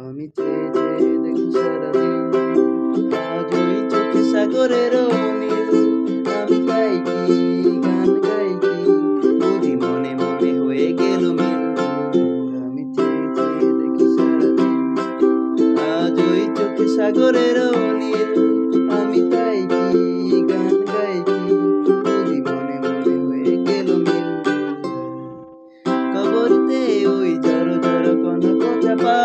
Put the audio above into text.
আমি চেয়ে চেয়ে দেখি সারাদিন, আজ ওই চোখে সাগরের নীল। আমি গাই কি, গান গাই কি, বুঝি মনে মনে হয়ে গেল মিল। আমি চেয়ে চেয়ে দেখি সারাদিন, আজ ওই চোখে সাগরের নীল। আমি গাই কি, গান গাই কি, বুঝি মনে মনে হয়ে গেল মিল। কবরতে ওই জড় জড় কনক চাপা,